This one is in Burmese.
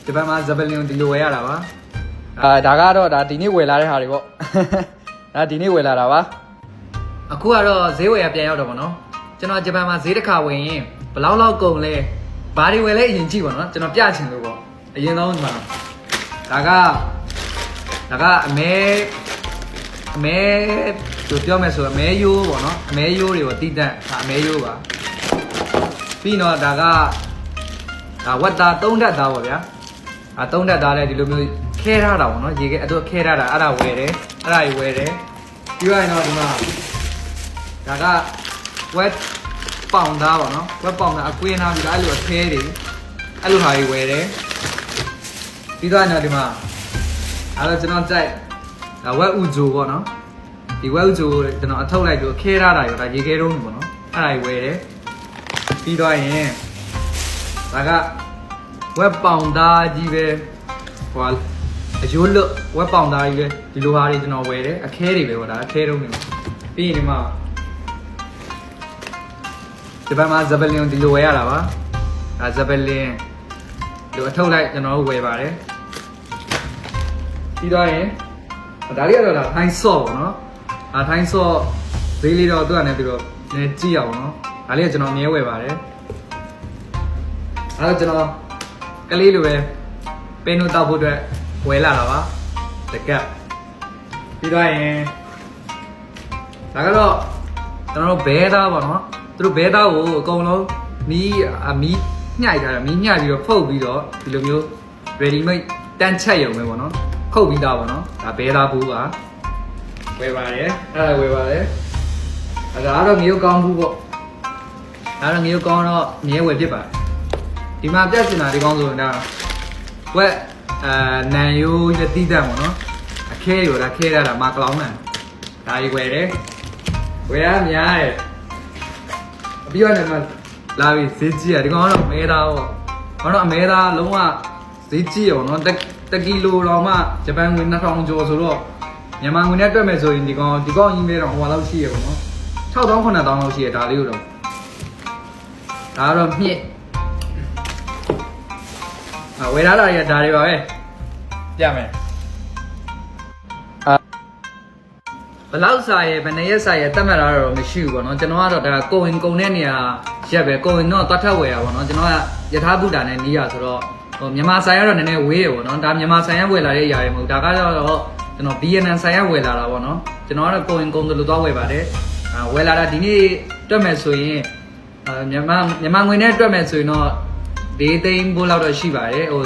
ဂျပန်မှာဇပလင်ဒီလိုဝယ်ရတာပါဒါကတော့ဒါဒီနေ့ဝယ်လာတဲ့ဟာတွေပေါ့ဒါဒီနေ့ဝယ်လာတာပါအခုကတော့ဈေးဝယ်ရပြန်ရောက်တော့ဗောနော်ကျွန်တော်ဂျပန်မှာဈေးတစ်ခါဝင်ရင်ဘယ်လောက်ကုန်လဲဘာတွေဝယ်လဲအရင်ကြည့်ပါနော်ကျွန်တော်ပြချင်လို့ပေါ့အရင်ဆုံးဒီမှာဒါကအမဲတို့ပြောမယ်ဆိုအမဲရိုးပေါ့နော်အမဲရိုးတွေကိုတိတက်ဒါအမဲရိုးပါပြီးတော့ဒါဝတ်သား3ဓာတ်သားပေါ့ဗျာ3ဓာတ်သားလည်းဒီလိုမျိုးခဲထားတာပေါ့နော်ရေခဲအဲ့တော့ခဲထားတာအဲ့ဒါဝယ်တယ်အဲ့ဒါကြီးဝယ်တယ်ပြီးရင်တော့ဒီမှာဒါကဝက်ပေါင်သားပေါ့နော်ဝက်ပေါင်သားအကွင်းသားပြီးတော့အဲ့လိုအခဲတွေအဲ့လိုဟာကြီးဝယ်တယ်ပြီးတော့ဒီမှာအဲ့တော့ကျွန်တော်ကြိုက်ဒါဝက်ဥဂျိုပေါ့နော်ဒီဝက်ဥဂျိုကိုကျွန်တော်အထုတ်လိုက်ပြီးခဲထားတာရောဒါရေခဲတုံးပေါ့နော်အဲ့ဒါကြီးဝယ်တယ်ပြီးတော့ရင်ဒါကဝက်ပေါင်သားကြီးပဲဟိုအယိုးလွတ်ဝက်ပေါင်သားကြီးပဲဒီလိုဟာတွေကျွန်တော်ဝယ်တယ်အခဲတွေပဲပေါ့ဒါအခဲတုံးတွေပြီးရင်ဒီမှာဂျပန်မှာဇပလင်ဒီလိုဝယ်ရတာပါဒါဇပလင်ဒီလိုအထုတ်လိုက်ကျွန်တော်တို့ဝယ်ပါတယ်ပြီးတော့ရင်ဒါလေးကတော့ဒါထိုင်းဆော့ပေါ့နော်ထိုင်းဆော့ဈေးလေးတော့သူကလည်းပြီးတော့နည်းကြည့်အောင်နော်ဒါလေးကကျွန်တော်မြဲဝယ်ပါတယ်အဲ့တော့ကျွန်တော်ကလေးလိုပဲပင်းတို့တောက်ဖို့အတွက်ဝယ်လာတာပါတကက်ပြီးတော့ရင်ဒါကတော့ကျွန်တော်တို့ဘဲသားပေါ့နော်သူတို့ဘဲသားကိုအကုန်လုံးမီးညှိုက်ထားတာမီးညှိုက်ပြီးတော့ဖုတ်ပြီးတော့ဒီလိုမျိုး ready made တန်းချက်ရုံပဲပေါ့နော်ခုတ်ပြီးသားပေါ့နော်ဒါဘဲသားဘူးပါဝယ်ပါတယ်အဲ့ဒါဝယ်ပါတယ်ဒါကတော့ငရုတ်ကောင်းဘူးပေါ့ဒါတော့ငရုတ်ကောင်းတော့မြဲဝယ်ဖြစ်ပါတယ်ဒီမှာပြတ်စင်တာဒီကောင်းဆိုရင်ဒါဝက်နန်ယိုးရတိတတ်ပေါ့နော်အခဲရောဒါခဲရတာမကလောင်းတယ်ဒါကြီးဝယ်တယ်ဝယ်ရများတယ်ပြီးတော့လည်းလာပြီးဈေးကြီးอ่ะဒီကောင်ကတော့အမဲသားပေါ့ဘာလို့အမဲသားလုံးဝဈေးကြီးရောနော်တကီလိုတော့မှဂျပန်ငွေ2000ကျော်ဆိုတော့မြန်မာငွေနဲ့တွက်မယ်ဆိုရင်ဒီကောင်ကြီးမဲတော့ဟိုလောက်ရှိရပေါ့နော်6000 9000လောက်ရှိရဒါလေးတော့ဒါကတော့မြင့်ဝယ်လာတာရဒါတွေပါပဲပြမယ်ဘလောက်စာရဲဘယ်နှစ်ရက်စာရဲတတ်မှတ်တာတော့မရှိဘူးပေါ့နော်ကျွန်တော်ကတော့ဒါကိုဝင်ကုန်တဲ့နေရာရက်ပဲကိုဝင်တော့တွတ်ထက်ဝယ်ရပါတော့ကျွန်တော်ကယထာဘုဒ္ဓနဲ့နီးရဆိုတော့ဟိုမြန်မာဆိုင်ကတော့နည်းနည်းဝေးရပေါ့နော်ဒါမြန်မာဆိုင်ရဝယ်လာတဲ့အရာတွေမဟုတ်ဒါကတော့ကျွန်တော် BNN ဆိုင်ရဝယ်လာတာပေါ့နော်ကျွန်တော်ကတော့ကိုဝင်ကုန်တယ်လို့သွားဝယ်ပါတယ်ဝယ်လာတာဒီနေ့တွက်မယ်ဆိုရင်မြန်မာငွေနဲ့တွက်မယ်ဆိုရင်တော့4သိန်းဘိုးလောက်တော့ရှိပါတယ်ဟို